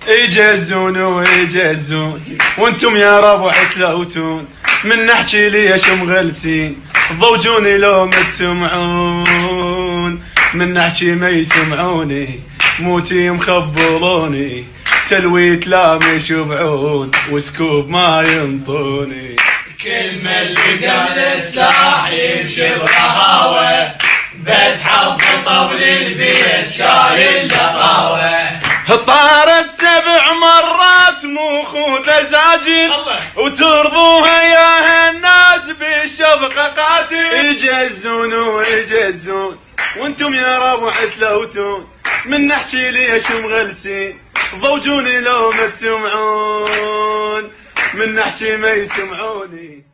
يجزون ويجزون وانتم يا ربع تلوتون، من نحكي ليش مغلسين ضوجوني لو ما تسمعون، من نحكي ما يسمعوني موتي مخبروني، تلويت لا ما يشبعون وسكوب ما ينطوني. كلمة اللي قبل السلاح يمشي برهاوة، بس حظ طبل البيت شايل لقاوة. طارت 7 مرات مو خوذة زاجل وترضوها يا الناس بالشفقة قاتل. يجزون ويجزون وانتم يا ربع تلوتون، من نحكي ليش مغلسين ضوجوني لو ما تسمعون، من نحكي ما يسمعوني.